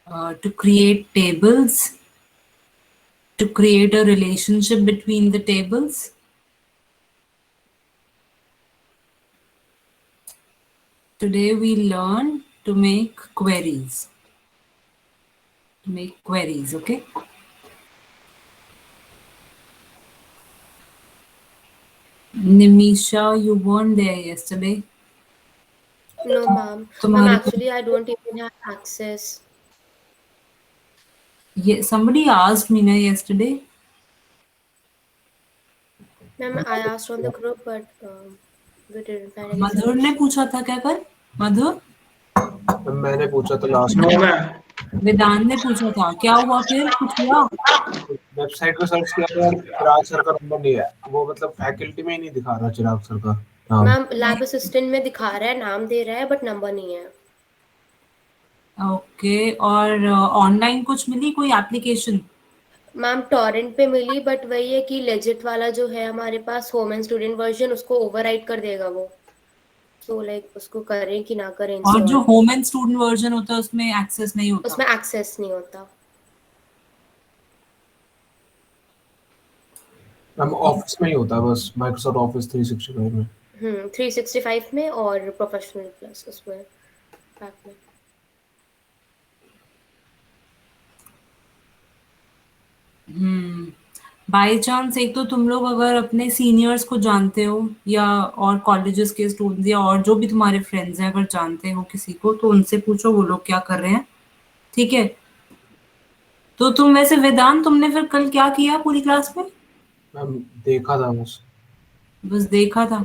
to create tables, to create a relationship between the tables. Today we learn to make queries. To make queries, okay? Nimisha, you weren't there yesterday. No, ma'am. Ma'am, तुम्हारे actually, I don't even have access. somebody asked me na yesterday. Ma'am, I asked on the group, but we didn't find any मधुर ने solution. पूछा था क्या कर मधुर मैंने पूछा था last no में। मैम। वेदांत ने पूछा था क्या हुआ फिर कुछ हुआ वेबसाइट पे सर्च किया था यार, चिराग सर का नंबर नहीं है, वो मतलब फैकल्टी में ही नहीं दिखा रहा चिराग सर का नाम। मैम, लैब असिस्टेंट में दिखा रहा है, नाम दे रहा है, बट नंबर नहीं है। ओके और ऑनलाइन कुछ मिली कोई एप्लीकेशन मैम, टॉरेंट पे मिली, बट वही है कि लेजिट वाला जो है हमारे पास होम एंड स्टूडेंट वर्जन, उसको ओवरराइड कर देगा वो। तो लाइक उसको करें कि ना करें और जो install, home and student version होता है उसमें एक्सेस नहीं होता उसमें एक्सेस नहीं होता। हम ऑफिस में ही होता है बस, माइक्रोसॉफ्ट ऑफिस 365 में। 365 में और प्रोफेशनल प्लस उसमें पैक में। बाय चांस एक तो तुम लोग अगर अपने सीनियर्स को जानते हो या और कॉलेजेस के स्टूडेंट्स या और जो भी तुम्हारे फ्रेंड्स हैं अगर जानते हो किसी को तो उनसे पूछो वो लोग क्या कर रहे हैं ठीक है तो तुम वैसे वेदांत तुमने फिर कल क्या किया पूरी क्लास में मैम देखा था बस। बस देखा था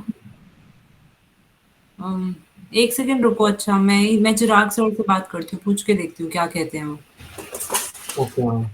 एक सेकंड रुको अच्छा मैं चिराग सर से बात करती हूँ पूछ के देखती हूँ क्या कहते हैं वो okay ma'am.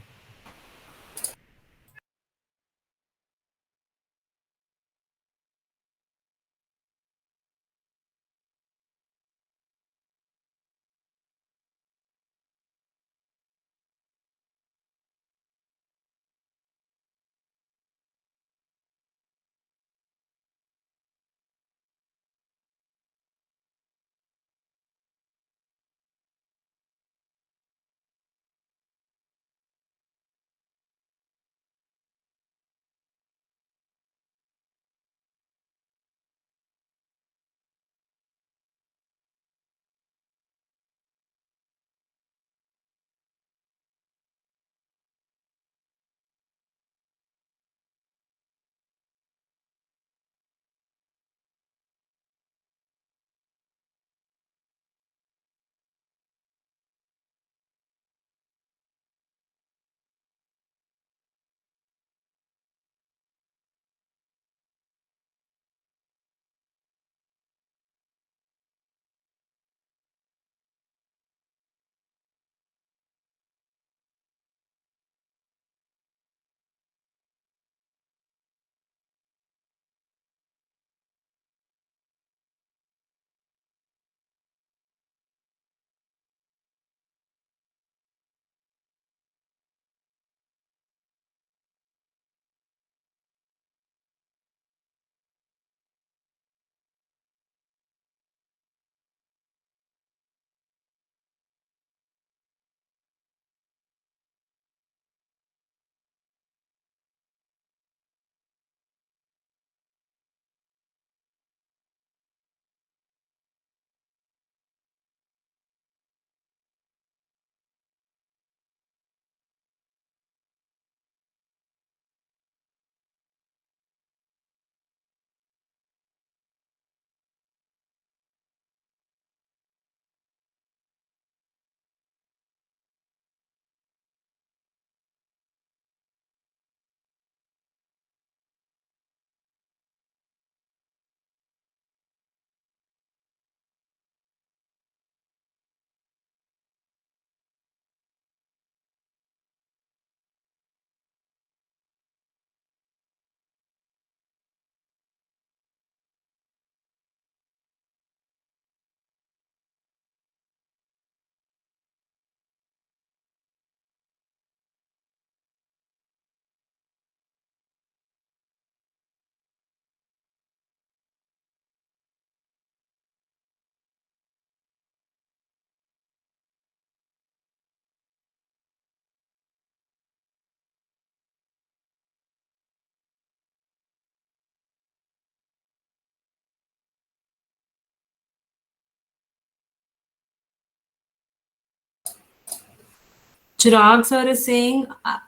Chirag sir is saying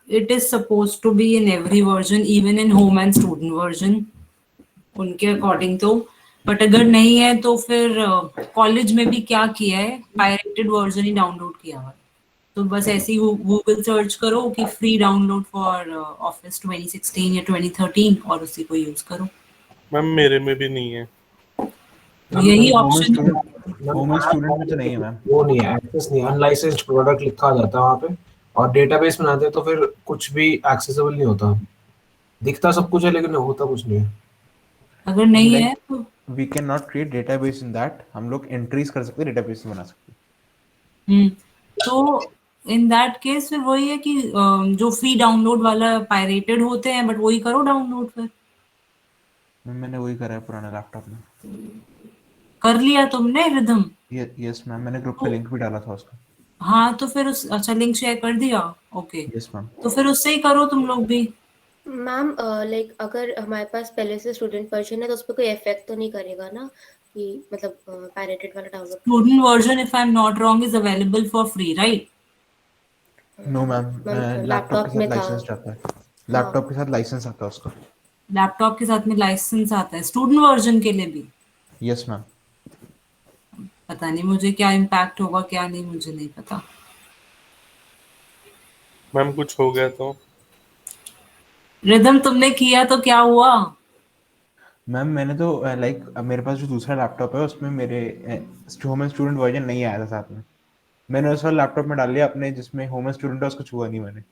it is supposed to be in every version, even in home and student version, उनके अकॉर्डिंग तो। बट अगर नहीं है तो फिर कॉलेज में भी क्या किया है, पायरेटेड वर्जन ही डाउनलोड किया हुआ है। तो बस ऐसे ही गूगल सर्च करो कि फ्री डाउनलोड फॉर ऑफिस 2016 या 2013 और उसी को यूज करो। मैम मेरे में भी नहीं है। तो यही वुमेन ऑप्शन है। स्टूडेंट वुमेन स्टूडेंट में तो नहीं है मैम। वो नहीं है, एक्सेस नहीं है, अनलाइसेंस्ड प्रोडक्ट लिखा आ जाता है वहाँ पे। और डेटाबेस बनाते हैं तो फिर कुछ भी एक्सेसिबल नहीं होता, दिखता सब कुछ है लेकिन होता कुछ नहीं है। अगर नहीं है लाइक तो we can not create database in that, हम लोग एंट्रीज कर सकते हैं, डेटाबेस में बना सकते हैं। तो इन दैट केस फिर वही है कि जो फ्री डाउनलोड वाला पायरेटेड होते हैं, बट वही करो डाउनलोड फिर। मैम मैंने वही करा है पुराने लैपटॉप में। कर लिया तुमने रिदम? यस मैम, मैंने ग्रुप पे लिंक भी डाला था उसका। हाँ तो फिर उस अच्छा लिंक शेयर कर दिया। Okay, yes ma'am. तो फिर उससे ही करो तुम लोग भी। मैम लाइक अगर हमारे पास पहले से स्टूडेंट वर्जन है तो उस पर कोई इफेक्ट तो नहीं करेगा ना, कि मतलब पायरेटेड वाला download student version if I am not wrong is available for free, right? No ma'am, laptop के लैपटॉप में साथ था। लाइसेंस आता है, लैपटॉप के साथ लाइसेंस आता है उसका। लैपटॉप के साथ में लाइसेंस आता है स्टूडेंट वर्जन के लिए भी? Yes ma'am. पता नहीं मुझे क्या इम्पैक्ट होगा क्या नहीं, मुझे नहीं पता। मैम कुछ हो गया तो? रिदम तुमने किया तो क्या हुआ? मैम मैंने तो लाइक मेरे पास जो दूसरा लैपटॉप है उसमें मेरे होम स्टूडेंट वर्जन नहीं आया था साथ में। मैंने उस वाले लैपटॉप में डाल लिया अपने जिसमें होम स्टूडेंट है, उसको छुआ नहीं मैंने।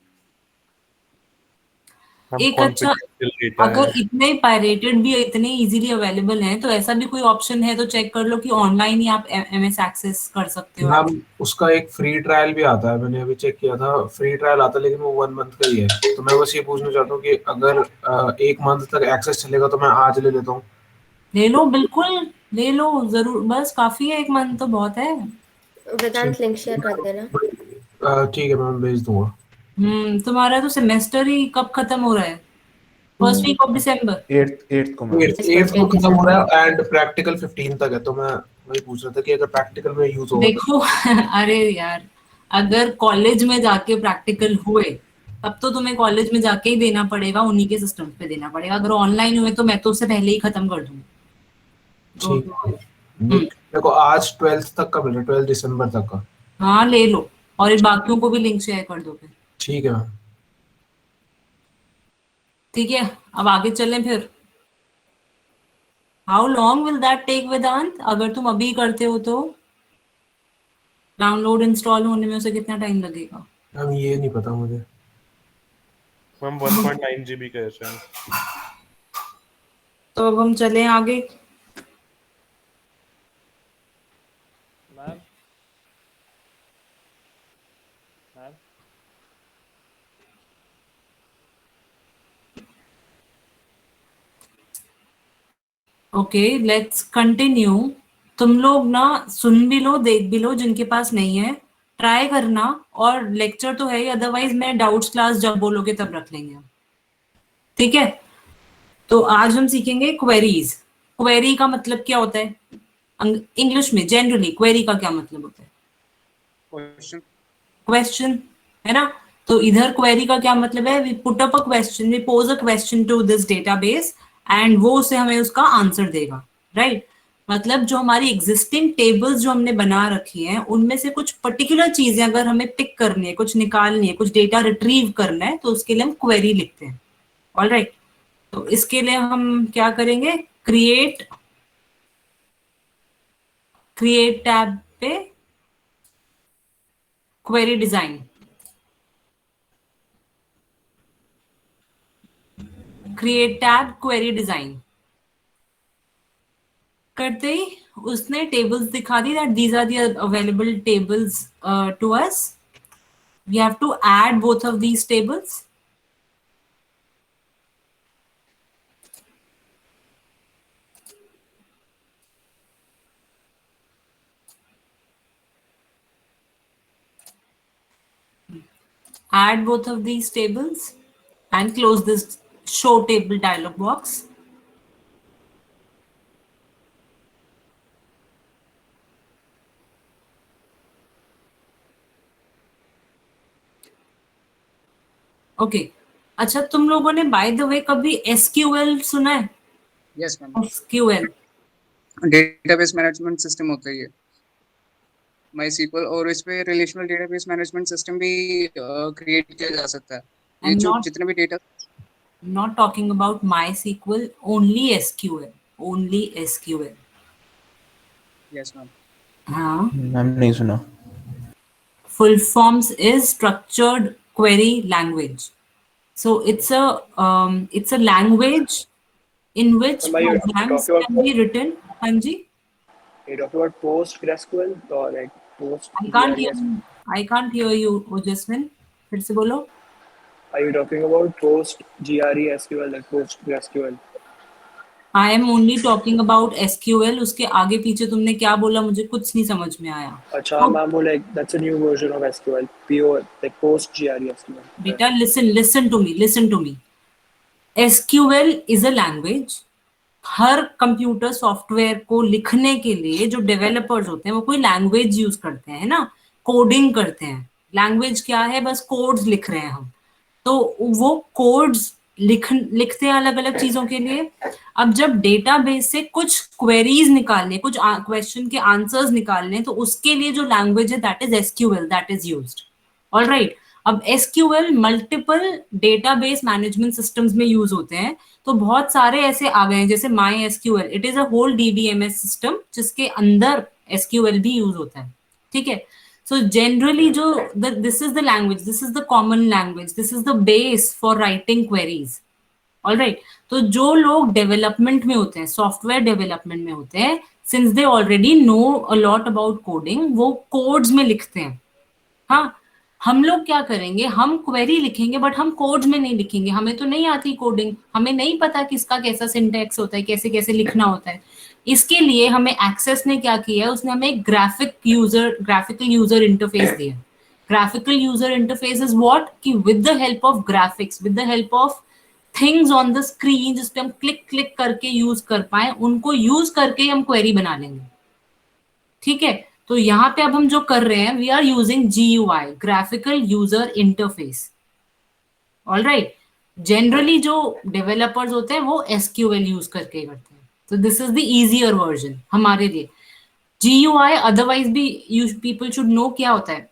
मैम एक अच्छा, कॉन्फिडेंशियल डेटा है। अगर इतने पायरेटेड भी इतने इजीली अवेलेबल हैं तो ऐसा भी कोई ऑप्शन है तो चेक कर लो कि ऑनलाइन ही आप एमएस एक्सेस कर सकते हो। मैम उसका एक फ्री ट्रायल भी आता है, मैंने अभी चेक किया था, फ्री ट्रायल आता है लेकिन वो 1 मंथ का ही है। तो मैं बस ये पूछना चाहता हूँ कि अगर 1 मंथ तक एक्सेस चलेगा तो मैं आज ले लेता हूँ। ले लो, बिल्कुल ले लो, जरूर, बस काफी है, 1 मंथ तो बहुत है। वेदांत लिंक शेयर कर देना। ठीक है मैम, भेज दूंगा। तुम्हारा तो सेमेस्टर ही कब खत्म हो रहा है? First week of December? 8th को ma'am. Eighth yes ma'am, eighth को 8 खत्म हो दिसंबर। रहा है एंड प्रैक्टिकल 15 तक है। तो मैं वही पूछ रहा था कि अगर प्रैक्टिकल में यूज होगा तो। देखो अरे यार, अगर कॉलेज में जाके प्रैक्टिकल हुए तब तो तुम्हें कॉलेज में जाके ही देना पड़ेगा, उन्हीं के सिस्टम पे देना पड़ेगा। अगर ऑनलाइन हुए तो मैं तो उससे पहले ही खत्म कर दूंगी। तो ठीक है। मेरे को आज 12th तक का मिल रहा है, 12 दिसंबर तक का। हाँ ले लो, और इन बाकियों को भी लिंक शेयर कर दो फिर। ठीक है मैम। ठीक है, अब आगे चलें फिर। How long will that take Vedant, अगर तुम अभी करते हो तो डाउनलोड इंस्टॉल होने में उसे कितना टाइम लगेगा? मैम ये नहीं पता मुझे। मैम 1.9 GB का है शायद। तो अब हम चलें आगे। Ma'am ma'am okay, let's continue. तुम लोग ना सुन भी लो, देख भी लो, जिनके पास नहीं है ट्राई करना। और लेक्चर तो है ही, अदरवाइज मैं डाउट्स क्लास जब बोलोगे तब रख लेंगे हम। ठीक है, तो आज हम सीखेंगे क्वेरीज। क्वेरी का मतलब क्या होता है इंग्लिश में? जनरली क्वेरी का क्या मतलब होता है? क्वेश्चन। क्वेश्चन, है ना? तो इधर क्वेरी का क्या मतलब है? We put up a question, we pose a question to this database and वो उसे हमें उसका आंसर देगा, राइट? मतलब जो हमारी एग्जिस्टिंग टेबल्स जो हमने बना रखी हैं उनमें से कुछ पर्टिकुलर चीजें अगर हमें पिक करनी है, कुछ निकालनी है, कुछ डेटा रिट्रीव करना है, तो उसके लिए हम क्वेरी लिखते हैं। ऑलराइट, तो इसके लिए हम क्या करेंगे? क्रिएट क्रिएट टैब पे query design create tab query design करते ही उसने टेबल्स दिखा दी that these are the available tables to us. We have to add both of these tables. Add both of these tables and close this show table dialog box. Okay, अच्छा तुम लोगों ने by the way कभी SQL सुना है? Yes ma'am, SQL database management system होता है ये माई सीक्वल, और इस पे रिलेशनल डेटाबेस मैनेजमेंट सिस्टम भी क्रिएट किया जा सकता है। आई ये एम जो नॉट जितने भी data, not talking about MySQL, only SQL, only SQL. Yes ma'am, हाँ, मैम नहीं सुना। full forms is structured query language. So it's a language in which Are you programs talking about can be written. Hanji, PostgreSQL or like Post I can't hear GRES? you. I can't hear you, Ojaswin. फिर से बोलो. Are you talking about Post GRESQL like PostgreSQL? I am only talking about SQL. उसके आगे पीछे तुमने क्या बोला मुझे कुछ नहीं समझ में आया. Acha, ma'am, like that's a new version of SQL. PO like Post GRESQL. Beta, listen to me. SQL is a language. Her computer software को लिखने के लिए जो डेवलपर्स होते हैं वो कोई लैंग्वेज यूज करते हैं ना, कोडिंग करते हैं. लैंग्वेज क्या है? बस कोड्स लिख रहे हैं हम. तो वो कोड्स लिखते हैं अलग अलग चीजों के लिए. अब जब डेटाबेस से कुछ क्वेरीज निकालने, कुछ क्वेश्चन के आंसर्स निकालने, तो उसके लिए जो लैंग्वेज है that is SQL, that is used. Alright, अब SQL multiple database management systems में यूज होते हैं. तो बहुत सारे ऐसे आ गए हैं जैसे MySQL, it is a whole DBMS system जिसके अंदर एसक्यूएल भी यूज होता है. ठीक है, so generally जो this is the language, this is the common language, this is the base for writing queries. all right, तो जो लोग डेवलपमेंट में होते हैं, सॉफ्टवेयर डेवलपमेंट में होते हैं, since they already know a lot about coding, वो कोड्स में लिखते हैं. हाँ, हम लोग क्या करेंगे, हम क्वेरी लिखेंगे बट हम कोड्स में नहीं लिखेंगे. हमें तो नहीं आती कोडिंग, हमें नहीं पता कि इसका कैसा सिंटैक्स होता है, कैसे कैसे लिखना होता है. इसके लिए हमें एक्सेस ने क्या किया है, उसने हमें एक ग्राफिकल यूजर इंटरफेस दिया. Graphical user interface is what, कि with the help of graphics, with the help of things on the screen जिसपे हम क्लिक क्लिक करके यूज कर पाए, उनको यूज करके हम क्वेरी बना लेंगे. ठीक है, तो यहाँ पे अब हम जो कर रहे हैं, we are using GUI, graphical user interface. Alright, generally जो डेवलपर्स होते हैं वो SQL यूज करके करते हैं. तो this is the easier version हमारे लिए. GUI अदरवाइज भी पीपल शुड नो क्या होता है.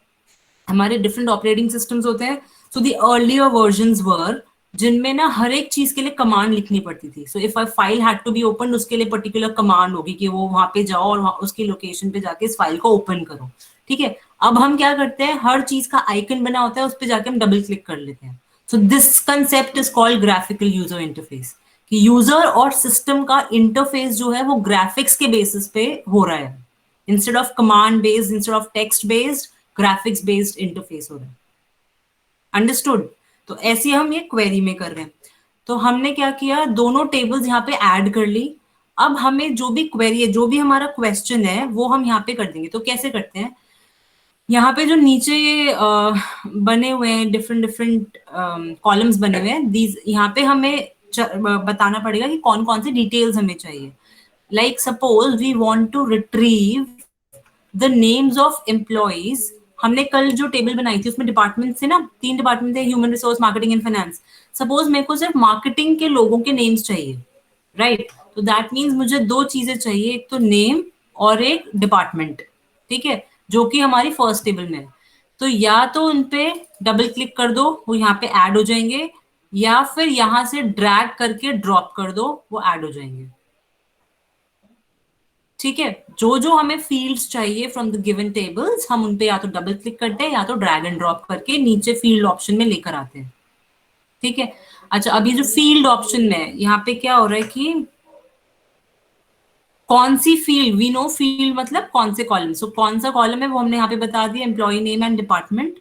हमारे डिफरेंट ऑपरेटिंग सिस्टम्स होते हैं. So the earlier versions were जिनमें ना हर एक चीज के लिए कमांड लिखनी पड़ती थी. So if a file had to be open, उसके लिए पर्टिकुलर कमांड होगी कि वो वहां पे जाओ और उसकी लोकेशन पे जाके इस फाइल को ओपन करो. ठीक है, अब हम क्या करते हैं, हर चीज का आइकन बना होता है, उस पर जाके हम डबल क्लिक कर लेते हैं. So this concept is called graphical user interface, कि यूजर और सिस्टम का इंटरफेस जो है वो ग्राफिक्स के बेसिस पे हो रहा है. Instead of command based, instead of text based, graphics based interface हो रहा है. अंडरस्टूड? तो ऐसे हम ये क्वेरी में कर रहे हैं. तो हमने क्या किया, दोनों टेबल्स यहाँ पे ऐड कर ली. अब हमें जो भी क्वेरी है, जो भी हमारा क्वेश्चन है, वो हम यहाँ पे कर देंगे. तो कैसे करते हैं, यहाँ पे जो नीचे ये बने हुए हैं डिफरेंट कॉलम्स बने हुए हैं, दीज यहाँ पे हमें बताना पड़ेगा कि कौन कौन से डिटेल्स हमें चाहिए. Like suppose we want to retrieve the names of employees. हमने कल जो टेबल बनाई थी उसमें डिपार्टमेंट से ना, 3 डिपार्टमेंट थे, human resource, marketing and finance. Suppose मेरे को सिर्फ मार्केटिंग के लोगों के नेम्स चाहिए, राइट? तो दैट मीन्स मुझे 2 चीजें चाहिए, एक तो नेम और एक डिपार्टमेंट. ठीक है, जो कि हमारी फर्स्ट टेबल में है. तो या तो उन पे डबल क्लिक कर दो, वो यहाँ पे ऐड हो जाएंगे, या फिर यहाँ से ड्रैग करके ड्रॉप कर दो, वो ऐड हो जाएंगे. ठीक है, जो जो हमें फील्ड्स चाहिए फ्रॉम द गिवन टेबल्स, हम उन पे या तो डबल क्लिक करते हैं या तो ड्रैग एंड ड्रॉप करके नीचे फील्ड ऑप्शन में लेकर आते हैं. ठीक है, अच्छा अभी जो फील्ड ऑप्शन में है, यहाँ पे क्या हो रहा है कि कौन सी फील्ड, वी नो फील्ड मतलब कौन से कॉलम. सो कौन सा कॉलम है वो हमने यहाँ पे बता दिया, एम्प्लॉय नेम एंड डिपार्टमेंट.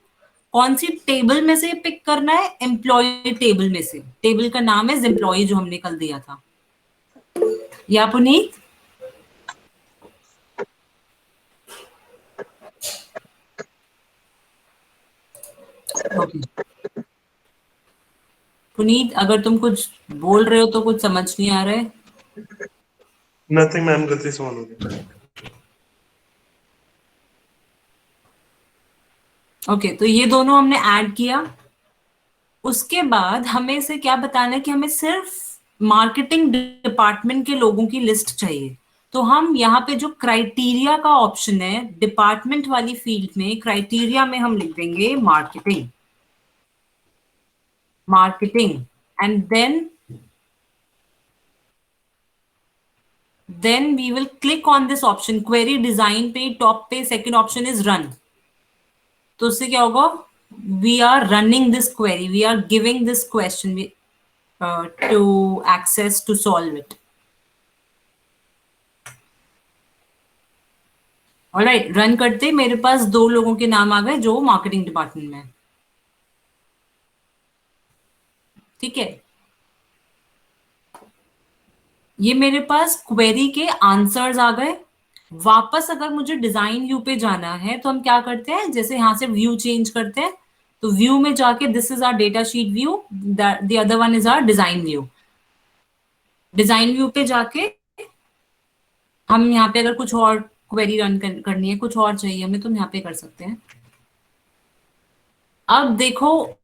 कौन सी टेबल में से पिक करना है, एम्प्लॉय टेबल में से. टेबल का नाम है एम्प्लॉय, जो हमने कल दिया था. या पुनीत, ओके पुनीत, अगर तुम कुछ बोल रहे हो तो कुछ समझ नहीं आ रहा है. नथिंग मैम, गलती से ऑन हो गया. ओके, तो ये दोनों हमने ऐड किया. उसके बाद हमें इसे क्या बताना है कि हमें सिर्फ मार्केटिंग डिपार्टमेंट के लोगों की लिस्ट चाहिए। तो हम यहाँ पे जो क्राइटेरिया का ऑप्शन है डिपार्टमेंट वाली फील्ड में, क्राइटेरिया में हम लिख देंगे marketing, marketing, and then we will click on this option query design पे टॉप पे सेकंड ऑप्शन इज रन। तो उससे क्या होगा, we are running this query, we are giving this question to access to solve it. Alright, run करते मेरे पास 2 लोगों के नाम आ गए जो मार्केटिंग डिपार्टमेंट में है। ठीक है, ये मेरे पास क्वेरी के आंसर्स आ गए। वापस अगर मुझे डिजाइन व्यू पे जाना है तो हम क्या करते हैं, जैसे यहां से व्यू चेंज करते हैं तो व्यू में जाके this is our data sheet view, the other one is our design view. Design view पे जाके हम यहाँ पे अगर कुछ और क्वेरी रन करनी है, कुछ और चाहिए हमें, तो हम यहाँ पे कर सकते हैं। अब देखो,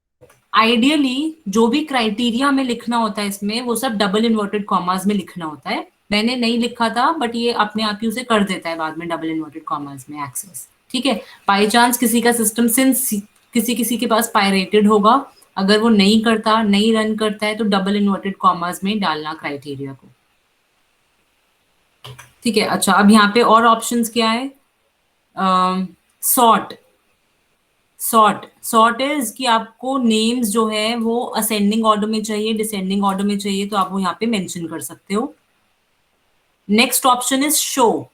आइडियली जो भी क्राइटेरिया में लिखना होता है इसमें, वो सब डबल इन्वर्टेड कॉमास में लिखना होता है। मैंने नहीं लिखा था, बट ये अपने आप ही उसे कर देता है बाद में डबल इन्वर्टेड कॉमास में एक्सेस। ठीक है, बाई चांस किसी का सिस्टम सिंस किसी के पास पायरेटेड होगा, अगर वो नहीं करता, नहीं रन करता है, तो डबल इन्वर्टेड कॉमास में डालना क्राइटेरिया को। ठीक है, अच्छा अब यहाँ पे और ऑप्शंस क्या है, सॉर्ट इज कि आपको नेम्स जो है वो असेंडिंग ऑर्डर में चाहिए, डिसेंडिंग ऑर्डर में चाहिए, तो आप वो यहाँ पे मेंशन कर सकते हो। Next option is show.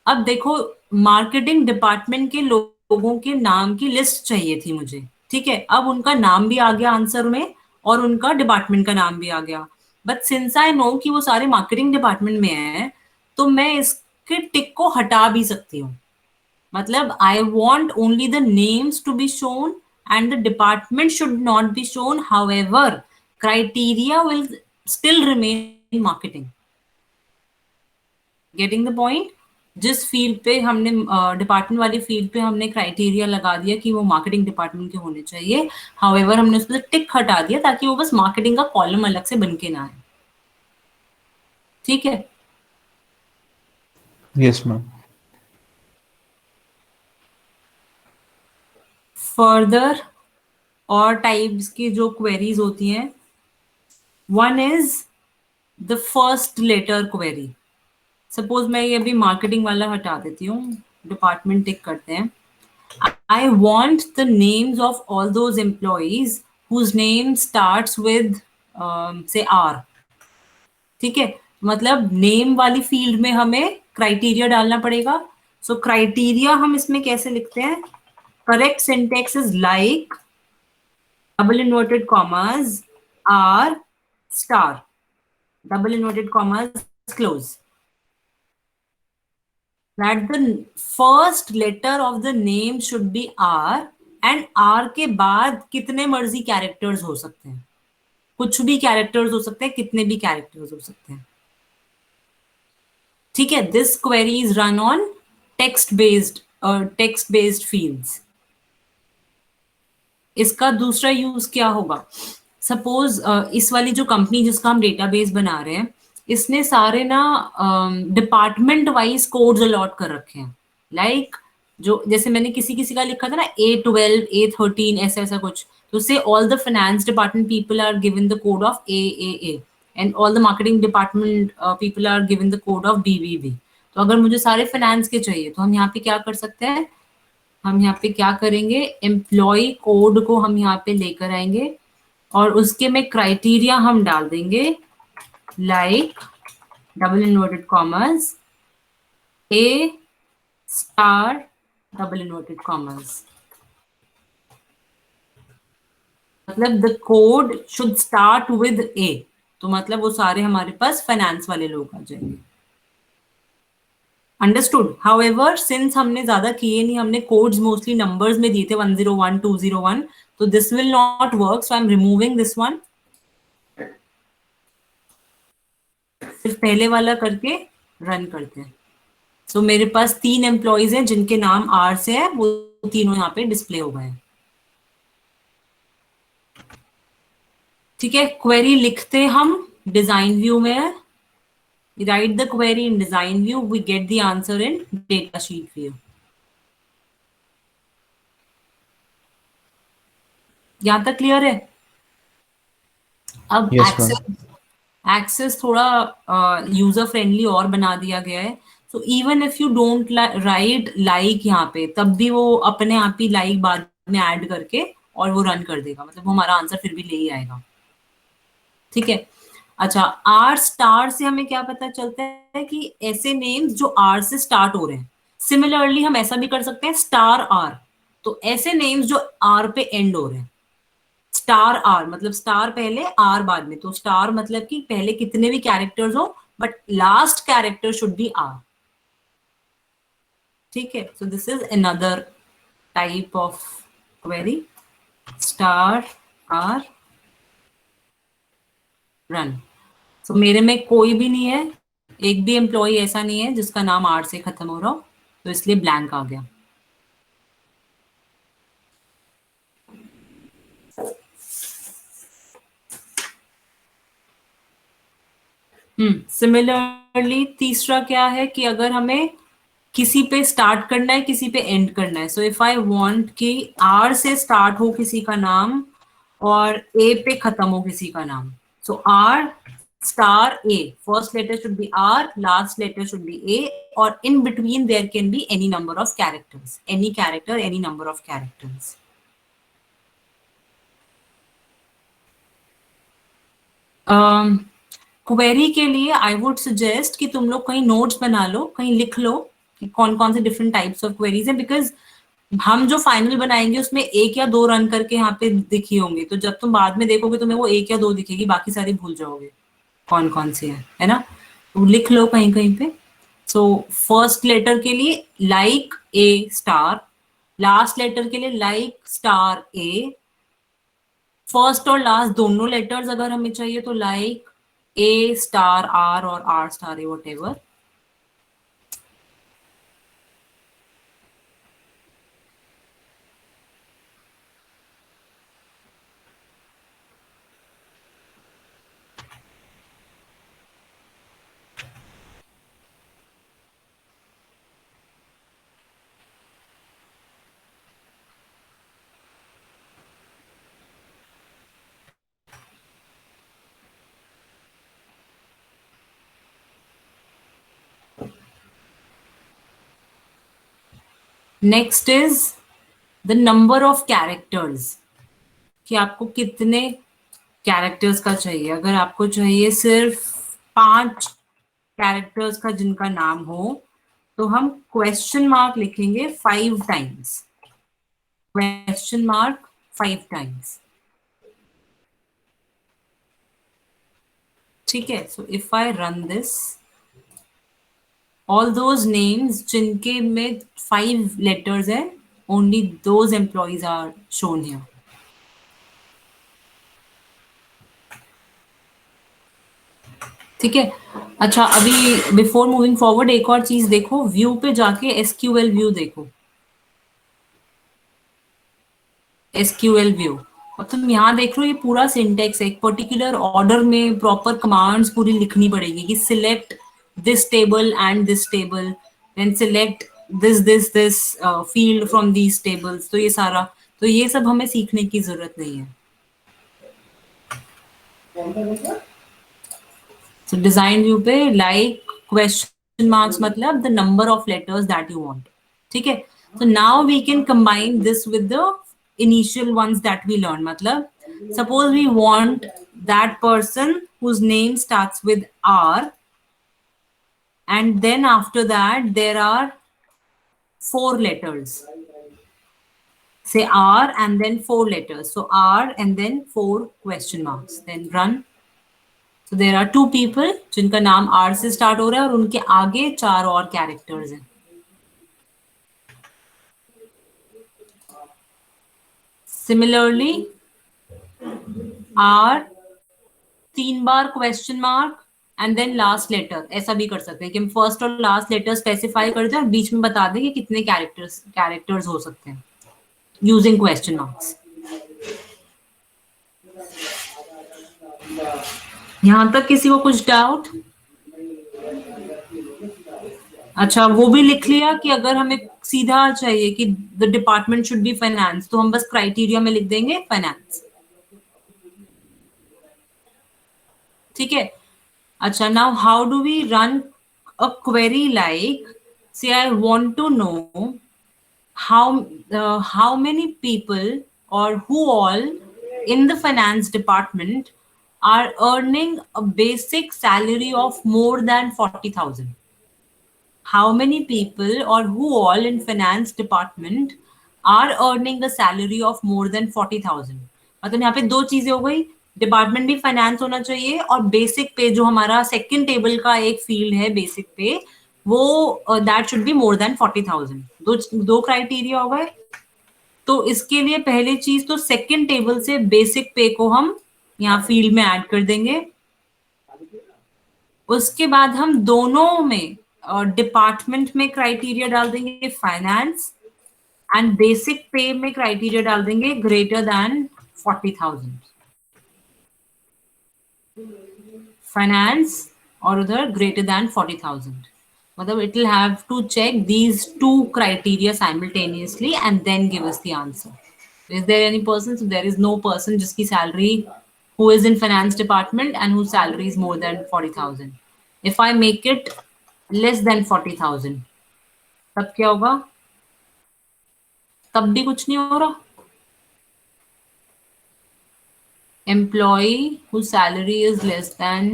अब देखो, मार्केटिंग डिपार्टमेंट के लोगों के नाम की लिस्ट चाहिए थी मुझे। ठीक है, अब उनका नाम भी आ गया आंसर में और उनका डिपार्टमेंट का नाम भी आ गया, बट सिंस आई नो कि वो सारे मार्केटिंग डिपार्टमेंट में है, तो मैं इसके टिक को हटा भी सकती हूँ। मतलब I want only the names to be shown and the department should not be shown. However, criteria will still remain marketing. Getting the point? जिस फील्ड पे हमने डिपार्टमेंट वाली फील्ड पे हमने क्राइटेरिया लगा दिया कि वो मार्केटिंग डिपार्टमेंट के होने चाहिए, हाउएवर हमने उस पर टिक हटा दिया ताकि वो बस मार्केटिंग का कॉलम अलग से बन के ना आए। ठीक है, यस मैम। फर्दर और टाइप्स की जो क्वेरीज होती हैं, one is the first letter query. Suppose मैं ये अभी मार्केटिंग वाला हटा देती हूँ, डिपार्टमेंट टिक करते हैं। I want the names of all those employees whose name starts with से आर। ठीक है, मतलब नेम वाली फील्ड में हमें क्राइटेरिया डालना पड़ेगा। सो क्राइटेरिया हम इसमें कैसे लिखते हैं, correct syntax is like double inverted commas r star, double inverted commas close, that the first letter of the name should be r and r के बाद कितने मर्जी कैरेक्टर्स हो सकते हैं, कुछ भी कैरेक्टर्स हो सकते हैं, कितने भी कैरेक्टर्स हो सकते हैं। ठीक है, this query is run on text based fields. इसका दूसरा यूज क्या होगा, सपोज इस वाली जो कंपनी जिसका हम डेटाबेस बना रहे हैं, इसने सारे ना डिपार्टमेंट वाइज कोड्स अलॉट कर रखे हैं। लाइक जो जैसे मैंने किसी का लिखा था ना A12 A13 ऐसा कुछ, तो say all the finance department people are given the code of A and all the marketing department people are given the code of BBB। तो अगर मुझे सारे फाइनेंस के चाहिए तो हम यहाँ पे क्या कर सकते हैं, हम यहाँ पे क्या करेंगे, एम्प्लॉय कोड को हम यहाँ पे लेकर आएंगे और उसके में क्राइटेरिया हम डाल देंगे like double inverted commas A star double inverted commas. मतलब the code should start with A, तो मतलब वो सारे हमारे पास फाइनेंस वाले लोग आ जाएंगे। अंडरस्टूड। हाउएवर सिंस हमने ज्यादा किए नहीं, हमने कोड्स मोस्टली नंबर्स में दिए थे 101 201, तो this will not work, so I am removing this one. सिर्फ पहले वाला करके रन करते हैं। सो मेरे पास 3 एम्प्लॉइज हैं जिनके नाम R से है, वो तीनों यहाँ पे डिस्प्ले हो गए हैं। ठीक है, क्वेरी लिखते हम डिजाइन व्यू में है, write the query in design view, we get the answer in data sheet view. यहां तक क्लियर है? अब Yes, ma'am. एक्सेस थोड़ा यूजर फ्रेंडली और बना दिया गया है। So even if you don't write like यहाँ पे, तब भी वो अपने आप ही लाइक बाद में ऐड करके और वो रन कर देगा, मतलब वो हमारा आंसर फिर भी ले ही आएगा। ठीक है, अच्छा आर स्टार से हमें क्या पता चलता है कि ऐसे नेम्स जो आर से स्टार्ट हो रहे हैं। सिमिलरली हम ऐसा भी कर सकते हैं स्टार आर, तो ऐसे नेम्स जो आर पे एंड हो रहे हैं। स्टार आर मतलब स्टार पहले आर बाद में, तो स्टार मतलब कि पहले कितने भी कैरेक्टर्स हो but last character should be R. ठीक है, so this is another type of query, star R run. So मेरे में कोई भी नहीं है, एक भी एम्प्लॉय ऐसा नहीं है जिसका नाम आर से खत्म हो रहा हो, तो इसलिए ब्लैंक आ गया। सिमिलरली तीसरा क्या है कि अगर हमें किसी पे स्टार्ट करना है, किसी पे एंड करना है, सो इफ आई वांट कि आर से स्टार्ट हो किसी का नाम और ए पे खत्म हो किसी का नाम, so R star A, first letter should be R, last letter should be A, और in between there can be any number of characters, any character, any number of characters. Query के लिए आई वुड सजेस्ट कि तुम लोग कहीं notes बना लो, कहीं लिख लो कि कौन कौन से डिफरेंट टाइप्स ऑफ क्वेरीज हैं, बिकॉज हम जो फाइनल बनाएंगे उसमें एक या दो रन करके यहाँ पे दिखी होंगे, तो जब तुम बाद में देखोगे तुम्हें वो एक या दो दिखेगी, बाकी सारी भूल जाओगे कौन कौन सी है ना? तो लिख लो कहीं कहीं पे। सो फर्स्ट लेटर के लिए like A star, last letter के लिए लाइक स्टार ए, फर्स्ट और लास्ट दोनों लेटर्स अगर हमें चाहिए तो लाइक ए स्टार आर और R star A, whatever. Next is the number of characters, कि आपको कितने कैरेक्टर्स का चाहिए। अगर आपको चाहिए सिर्फ 5 कैरेक्टर्स का जिनका नाम हो, तो हम क्वेश्चन मार्क लिखेंगे 5 टाइम्स, क्वेश्चन मार्क 5 टाइम्स। ठीक है, so if I run this, all those names जिनके में 5 letters है, only those employees are shown here. ठीक है, अच्छा अभी बिफोर मूविंग फॉरवर्ड एक और चीज देखो, व्यू पे जाके SQL व्यू देखो, SQL व्यू, और तुम यहाँ देख लो ये पूरा सिंटेक्स है, एक पर्टिकुलर ऑर्डर में प्रॉपर कमांड्स पूरी लिखनी पड़ेगी कि select this table and this table, then select this field from these tables, तो ये सारा, तो ये सब हमें सीखने की जरूरत नहीं है। सो डिजाइन व्यू पे लाइक क्वेश्चन मार्क्स मतलब the number of letters that you want. ठीक है, so now we can combine this with the initial ones that we learned, matlab suppose we want that person whose name starts with R, and then after that there are 4 letters, say R and then 4 letters, so R and then 4 question marks, then run. So there are 2 people जिनका नाम R से start हो रहा है और उनके आगे 4 और कैरेक्टर्स हैं। Similarly, R 3 बार question mark and then last letter, ऐसा भी कर सकते हैं कि हम फर्स्ट और लास्ट लेटर स्पेसिफाई कर दें और बीच में बता दें कि कितने कैरेक्टर्स हो सकते हैं यूजिंग क्वेश्चन मार्क्स। यहां तक किसी को कुछ डाउट? अच्छा, वो भी लिख लिया कि अगर हमें सीधा चाहिए कि the department should be finance, तो हम बस क्राइटेरिया में लिख देंगे फाइनेंस। ठीक है। अच्छा, now how do we run a query like, say I want to know how many people or who all in the finance department are earning a basic salary of more than 40,000? How many people or who all in finance department are earning a salary of more than 40,000? मतलब यहाँ पे दो चीजें हो गई, department भी finance होना चाहिए और बेसिक पे जो हमारा सेकंड टेबल का एक फील्ड है बेसिक पे, वो that should be more than 40,000। दो दो क्राइटेरिया हो गए। तो इसके लिए पहली चीज तो सेकंड टेबल से बेसिक पे को हम यहाँ फील्ड में ऐड कर देंगे। उसके बाद हम दोनों में डिपार्टमेंट में क्राइटेरिया डाल देंगे फाइनेंस, एंड बेसिक पे में क्राइटेरिया डाल देंगे ग्रेटर देन 40,000। फाइनेंस और उधर ग्रेटर देन 40,000। मतलब it will have to check these two criteria simultaneously and then give us the answer. Is there any person? So there is no person जिसकी salary who is in finance department and whose salary is more than 40,000. If I make it less than 40,000, तब क्या होगा? तब भी कुछ नहीं हो रहा। Employee whose salary is less than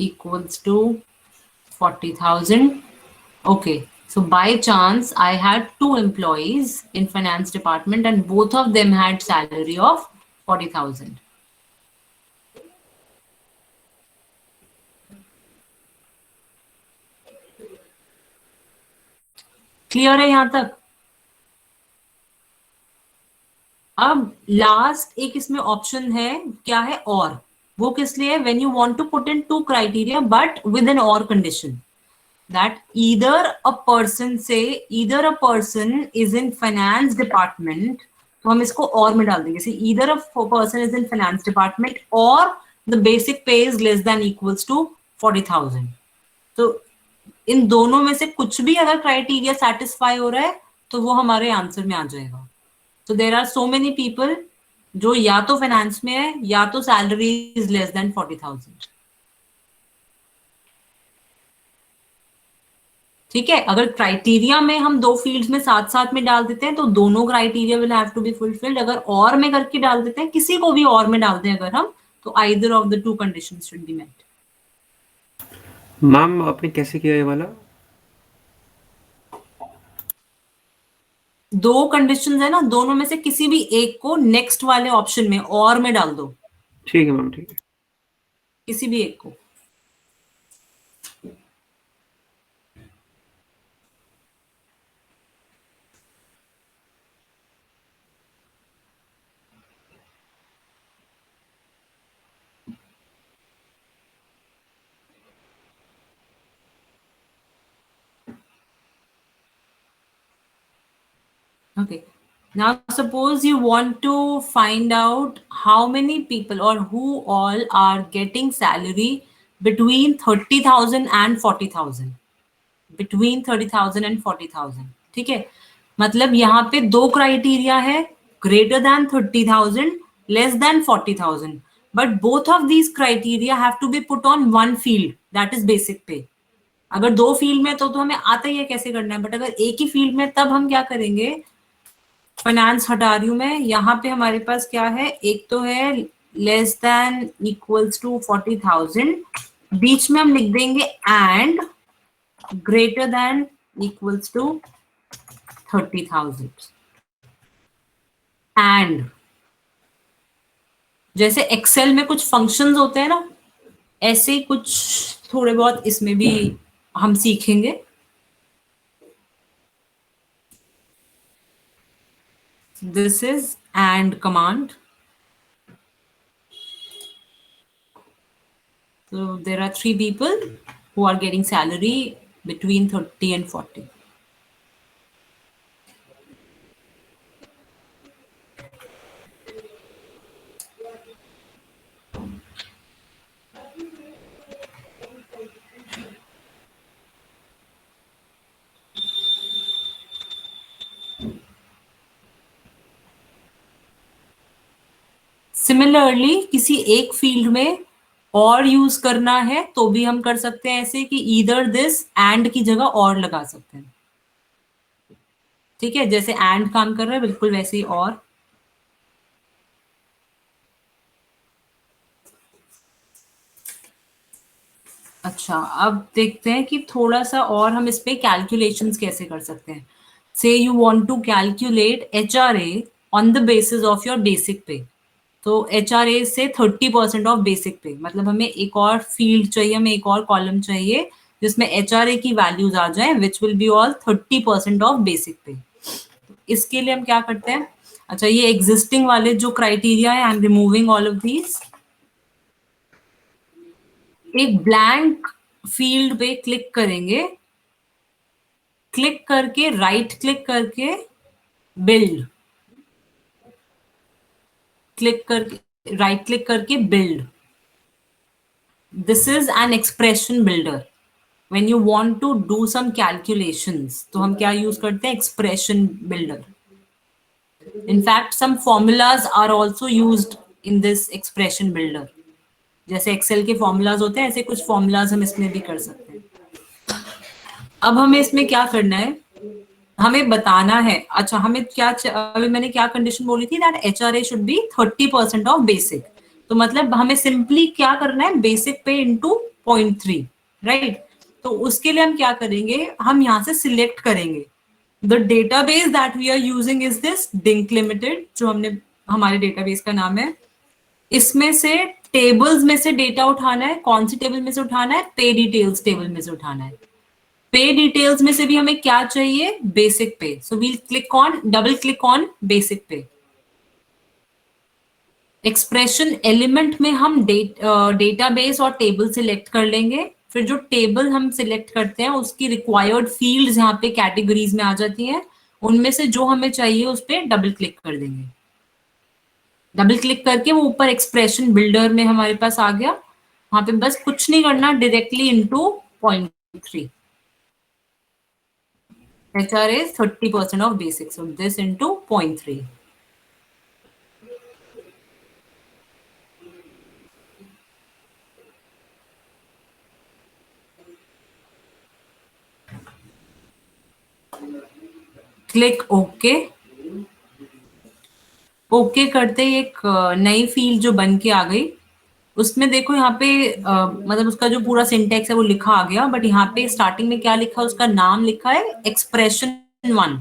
equals to 40,000. Okay, so by chance I had two employees in finance department and both of them had salary of 40,000. Clear है यहां तक? अब लास्ट एक इसमें ऑप्शन है, क्या है? और वो किस लिए? When you want to put in two criteria but with an or condition, that either a person say either a person is in finance department, तो हम इसको और में डाल देंगे, either a person is in finance department or the basic pay is less than equals to 40,000। तो इन दोनों में से कुछ भी अगर क्राइटेरिया सेटिस्फाई हो रहा है तो वो हमारे आंसर में आ जाएगा। So there are so many people जो या तो फाइनेंस में है या तो सैलरी इज लेस देन 40,000। ठीक है। अगर क्राइटेरिया में हम दो फील्ड्स में साथ साथ में डाल देते हैं तो दोनों criteria will have to be fulfilled. अगर और में करके डाल देते हैं, किसी को भी और में डालते हैं अगर हम, तो either of the two conditions should be met. Ma'am आपने कैसे किया ये वाला? दो कंडीशंस है ना, दोनों में से किसी भी एक को नेक्स्ट वाले ऑप्शन में और में डाल दो, ठीक है मैम, ठीक है। किसी भी एक को। Okay. Now, suppose you want to find out how many people or who all are getting salary between 30,000 and 40,000. Between 30,000 and 40,000. ठीक है। मतलब यहाँ पे दो क्राइटेरिया है, greater than 30,000, less than 40,000. But both of these criteria have to be put on one field, that is basic pay. अगर दो field में तो हमें आता ही है कैसे करना है, बट अगर एक ही फील्ड में तब हम क्या करेंगे? फाइनेंस हटा रही हूं मैं। यहाँ पे हमारे पास क्या है? एक तो है लेस देन इक्वल्स टू 40,000, बीच में हम लिख देंगे and greater than equals to 30,000। And जैसे एक्सेल में कुछ फंक्शंस होते हैं ना, ऐसे ही कुछ थोड़े बहुत इसमें भी हम सीखेंगे। This is and command. So there are three people who are getting salary between 30 and 40. Similarly किसी एक फील्ड में और यूज करना है तो भी हम कर सकते हैं ऐसे कि ईदर दिस एंड की जगह और लगा सकते हैं। ठीक है, जैसे एंड काम कर रहा है बिल्कुल वैसे ही और। अच्छा, अब देखते हैं कि थोड़ा सा और हम इस पे कैलकुलेशंस कैसे कर सकते हैं। Say you want to calculate HRA on the basis of your basic pay. तो HRA से 30% ऑफ बेसिक पे, मतलब हमें एक और फील्ड चाहिए, हमें एक और कॉलम चाहिए जिसमें HRA की वैल्यूज आ जाए, which will be all 30% of basic पे। इसके लिए हम क्या करते हैं, अच्छा ये एग्जिस्टिंग वाले जो क्राइटेरिया है, I am removing all of these. एक ब्लैंक फील्ड पे क्लिक करेंगे, क्लिक करके राइट क्लिक करके बिल्ड, क्लिक करके राइट क्लिक करके build. This is an expression builder. When you want to do some calculations तो हम क्या यूज करते हैं, expression builder. In fact, some formulas are also used in this expression builder. जैसे Excel के formulas होते हैं, ऐसे कुछ फॉर्मूलाज हम इसमें भी कर सकते हैं। अब हमें इसमें क्या करना है, हमें बताना है, अच्छा हमें क्या, अभी मैंने क्या कंडीशन बोली थी, that HRA should be 30% of basic. तो मतलब हमें सिंपली क्या करना है, बेसिक पे इंटू 0.3, राइट। तो उसके लिए हम क्या करेंगे, हम यहाँ से सिलेक्ट करेंगे the database that we are using is this Dink Limited, जो हमने, हमारे डेटाबेस का नाम है। इसमें से टेबल्स में से डेटा उठाना है, कौन सी टेबल में से उठाना है, पे डिटेल्स टेबल में से उठाना है। पे डिटेल्स में से भी हमें क्या चाहिए, basic pay. So we'll click on, double click on basic pay. Expression element में हम डेटाबेस और टेबल सिलेक्ट कर लेंगे। फिर जो टेबल हम सिलेक्ट करते हैं उसकी रिक्वायर्ड फील्ड्स यहाँ पे कैटेगरीज में आ जाती हैं, उनमें से जो हमें चाहिए उस पर डबल क्लिक कर देंगे। डबल क्लिक करके वो ऊपर एक्सप्रेशन बिल्डर में हमारे पास आ गया। वहां पे बस कुछ नहीं करना, directly into 0.3। HRA is 30% of basic, so this into 0.3. Click okay. Okay करते ही एक नई फील्ड जो बन के आ गई, उसमें देखो यहाँ पे मतलब उसका जो पूरा सिंटेक्स है वो लिखा आ गया, बट यहाँ पे स्टार्टिंग में क्या लिखा, उसका नाम लिखा है expression 1।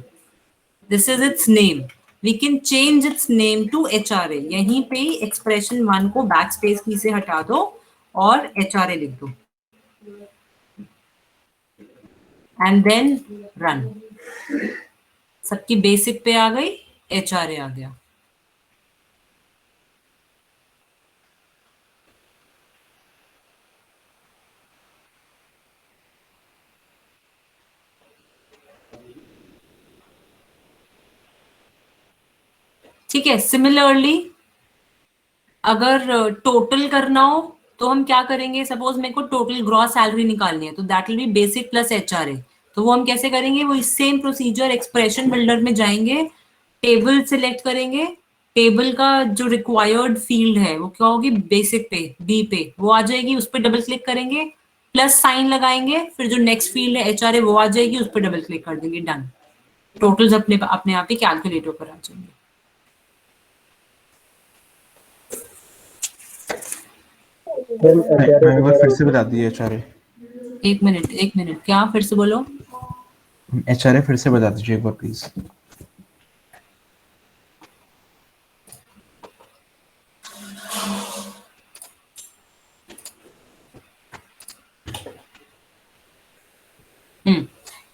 This is its name. We can change its name to HRA। यहीं पे ही एक्सप्रेशन 1 को बैक स्पेस की से हटा दो और HRA लिख दो, एंड देन रन। सबकी बेसिक पे आ गई, HRA आ गया। ठीक है, सिमिलरली अगर टोटल करना हो तो हम क्या करेंगे, सपोज मेरे को टोटल ग्रॉस सैलरी निकालनी है, तो that will be basic plus HRA। तो वो हम कैसे करेंगे, वो सेम प्रोसीजर, एक्सप्रेशन बिल्डर में जाएंगे, टेबल सिलेक्ट करेंगे, टेबल का जो रिक्वायर्ड फील्ड है वो क्या होगी, बेसिक पे, बी पे वो आ जाएगी, उस पर डबल क्लिक करेंगे, प्लस साइन लगाएंगे, फिर जो नेक्स्ट फील्ड है HRA वो आ जाएगी, उस पर डबल क्लिक कर देंगे, डन। टोटल्स अपने अपने आप ही कैलकुलेट होकर आ जाएंगे। एक बार फिर से बता दिए HRA। एक मिनट, क्या फिर से बोलो। HRA फिर से बता दीजिए एक बार प्लीज।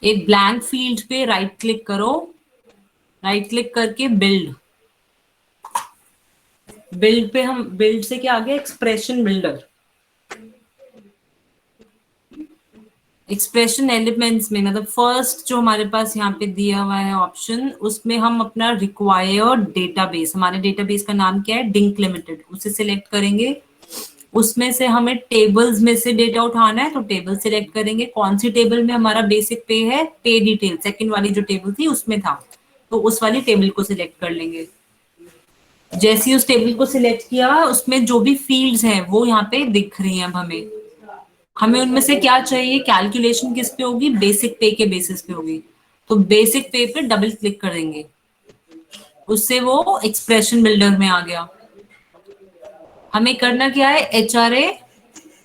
एक ब्लैंक फील्ड पे राइट क्लिक करो, राइट क्लिक करके बिल्ड। बिल्ड पे हम, बिल्ड से क्या आ गया, एक्सप्रेशन बिल्डर। एक्सप्रेशन एलिमेंट्स में मतलब फर्स्ट जो हमारे पास यहाँ पे दिया हुआ है ऑप्शन, उसमें हम अपना रिक्वायर्ड डेटाबेस, हमारे डेटाबेस का नाम क्या है, डिंक लिमिटेड, उसे सिलेक्ट करेंगे। उसमें से हमें टेबल्स में से डेटा उठाना है, तो टेबल सिलेक्ट करेंगे, कौन सी टेबल में हमारा बेसिक पे है, पे डिटेल, सेकंड वाली जो टेबल थी उसमें था, तो उस वाली टेबल को सिलेक्ट कर लेंगे। जैसे ही उस टेबल को सिलेक्ट किया, उसमें जो भी फील्ड्स हैं वो यहाँ पे दिख रही हैं अब हमें। हमें उनमें से क्या चाहिए, कैलकुलेशन किस पे होगी, बेसिक पे के बेसिस पे होगी। तो बेसिक पे पे डबल क्लिक कर देंगे, उससे वो एक्सप्रेशन बिल्डर में आ गया। हमें करना क्या है, HRA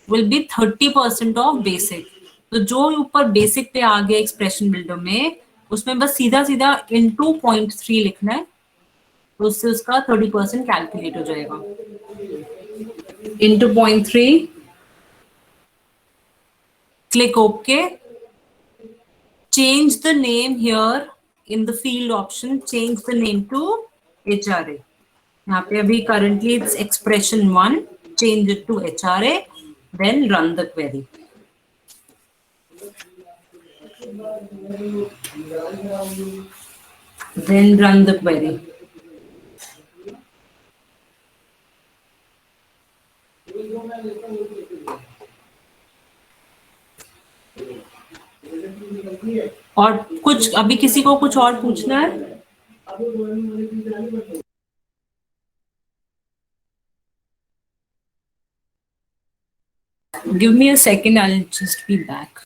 will be 30% of basic. तो जो ऊपर बेसिक पे आ गया एक्सप्रेशन बिल्डर में, उसमें बस सीधा सीधा into 0.3 लिखना है, तो उससे उसका 30% कैलकुलेट हो जाएगा। into 0.3, click OK. Change the name here in the field option, change the name to HRA. यहाँ पे अभी currently it's expression 1, change it to HRA, then run the query. Then run the query. और कुछ अभी किसी को कुछ और पूछना है? Give me a second, I'll just be back.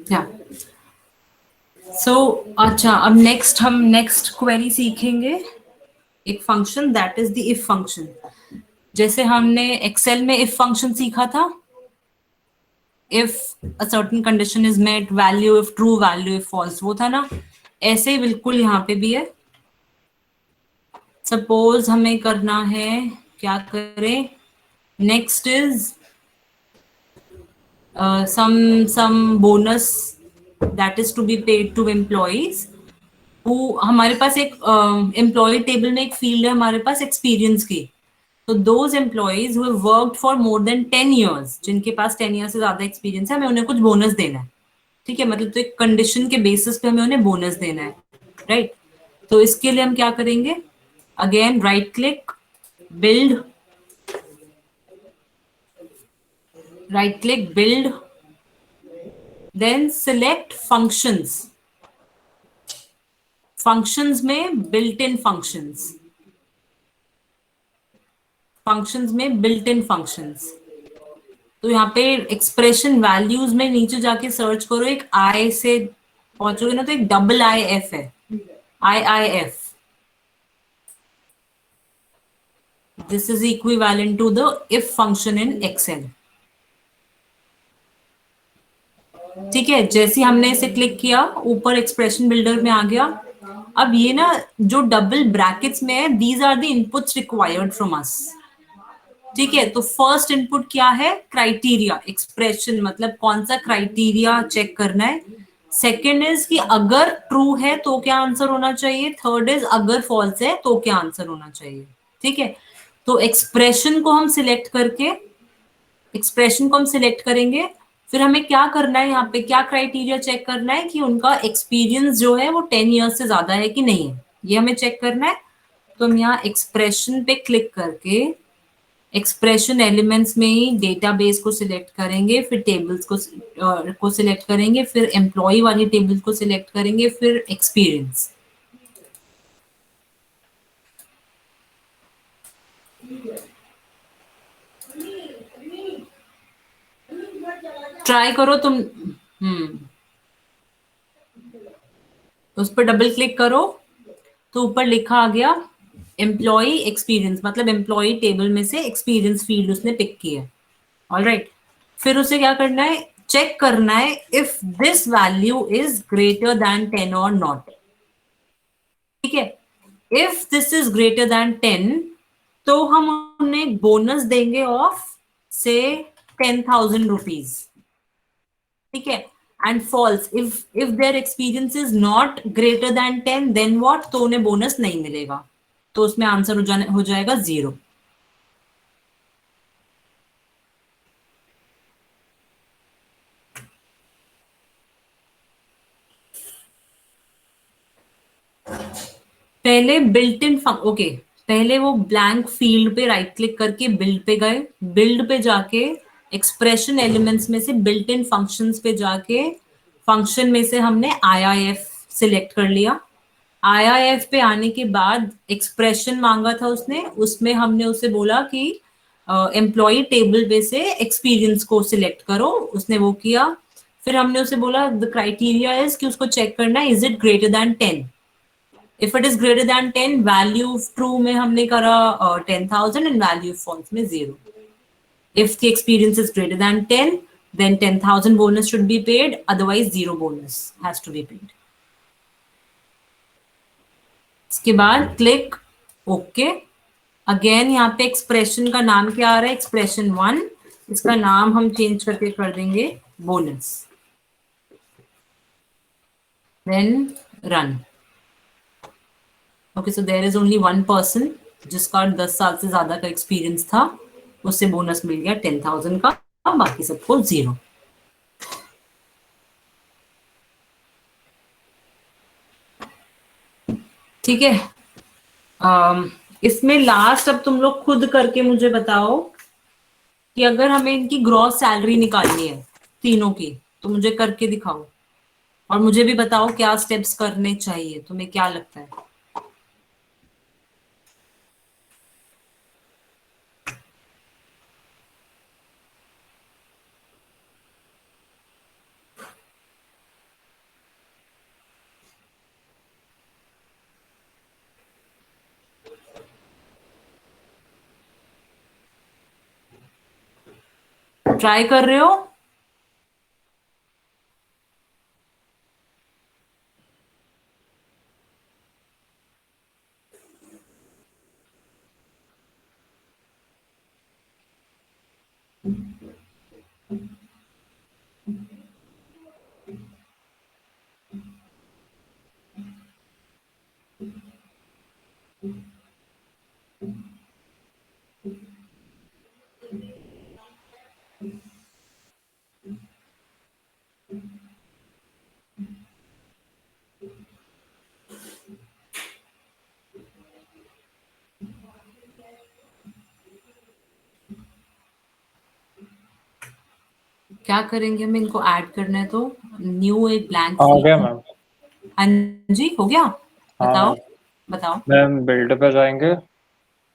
Yeah. So अच्छा, अब हम next query सीखेंगे एक function, that is the if function। जैसे हमने एक्सेल में if function सीखा था, if a certain condition is met, value if true, value if false, वो था ना, ऐसे ही बिल्कुल यहाँ पे भी है। सपोज हमें करना है, क्या करें, next is some bonus that is to be paid to employees। वो हमारे पास एक एम्प्लॉय टेबल में एक फील्ड है हमारे पास एक्सपीरियंस की। तो those employees who have worked for more than 10 years, जिनके पास 10 years से ज्यादा एक्सपीरियंस है, हमें उन्हें कुछ बोनस देना है। ठीक है, मतलब तो एक कंडीशन के बेसिस पे हमें उन्हें बोनस देना है, राइट। तो इसके लिए हम क्या करेंगे, again right click, build, right click, build, then select functions। functions में built-in functions, functions में built-in functions। तो यहाँ पे expression values में नीचे जाके सर्च करो, एक I से पहुंचोगे ना तो एक IIF है, IIF। This is equivalent to the if function in Excel। ठीक है, जैसे हमने इसे क्लिक किया, ऊपर एक्सप्रेशन बिल्डर में आ गया। अब ये ना जो डबल ब्रैकेट्स में है, these are the inputs required from us. ठीक है, तो फर्स्ट इनपुट क्या है, क्राइटेरिया, एक्सप्रेशन मतलब कौन सा क्राइटेरिया चेक करना है। सेकंड इज कि अगर ट्रू है तो क्या आंसर होना चाहिए। थर्ड इज अगर फॉल्स है तो क्या आंसर होना चाहिए। ठीक है, तो एक्सप्रेशन को हम सिलेक्ट करेंगे। फिर हमें क्या करना है, यहाँ पे क्या क्राइटेरिया चेक करना है कि उनका एक्सपीरियंस जो है वो 10 years से ज्यादा है कि नहीं है, ये हमें चेक करना है। तो हम यहाँ एक्सप्रेशन पे क्लिक करके एक्सप्रेशन एलिमेंट्स में ही डेटाबेस को सिलेक्ट करेंगे, फिर टेबल्स को सिलेक्ट करेंगे, फिर एम्प्लॉय वाली टेबल को सिलेक्ट करेंगे, फिर एक्सपीरियंस। ट्राई करो तुम, उस पर डबल क्लिक करो तो ऊपर लिखा आ गया एम्प्लॉय एक्सपीरियंस, मतलब एम्प्लॉय टेबल में से एक्सपीरियंस फील्ड उसने पिक किया। ऑलराइट, फिर उसे क्या करना है, चेक करना है if this value is greater than 10 और नॉट। ठीक है, if this is greater than 10 तो हम उन्हें बोनस देंगे ऑफ से 10,000 रुपीज। ठीक है, and false if there experience is not greater than 10 then what, तो उन्हें बोनस नहीं मिलेगा। तो उसमें आंसर हो जाएगा 0। पहले बिल्ट इन ओके, पहले वो ब्लैंक फील्ड पे राइट क्लिक करके बिल्ड पे गए, बिल्ड पे जाके एक्सप्रेशन एलिमेंट्स में से बिल्ट इन फंक्शंस पे जाके फंक्शन में से हमने IIF सिलेक्ट कर लिया। IIF पे आने के बाद एक्सप्रेशन मांगा था उसने, उसमें हमने उसे बोला कि एम्प्लॉय टेबल पे से एक्सपीरियंस को सिलेक्ट करो, उसने वो किया। फिर हमने उसे बोला द क्राइटेरिया इज कि उसको चेक करना है is it greater than 10। If it is greater than 10, value true में हमने करा 10,000 एंड वैल्यू फॉल्स में 0। If the experience is greater than 10, then 10,000 bonus should be paid, otherwise 0 bonus has to be paid. इसके बाद click okay. Again यहाँ पे expression का नाम क्या आ रहा है, एक्सप्रेशन 1। इसका नाम हम चेंज करके कर देंगे bonus. Then run. Okay, so there is only 1 person जिसका 10 साल से ज्यादा का एक्सपीरियंस था, उससे बोनस मिल गया 10,000 का, बाकी सबको 0। ठीक है, इसमें लास्ट अब तुम लोग खुद करके मुझे बताओ कि अगर हमें इनकी ग्रॉस सैलरी निकालनी है तीनों की, तो मुझे करके दिखाओ और मुझे भी बताओ क्या स्टेप्स करने चाहिए, तुम्हें क्या लगता है। ट्राई कर रहे हो? क्या करेंगे, हमें इनको ऐड करना है, तो न्यू एक ब्लैंक हो गया मैम। हाँ जी, हो गया। बताओ हाँ बताओ। मैम, बिल्ड पे जाएंगे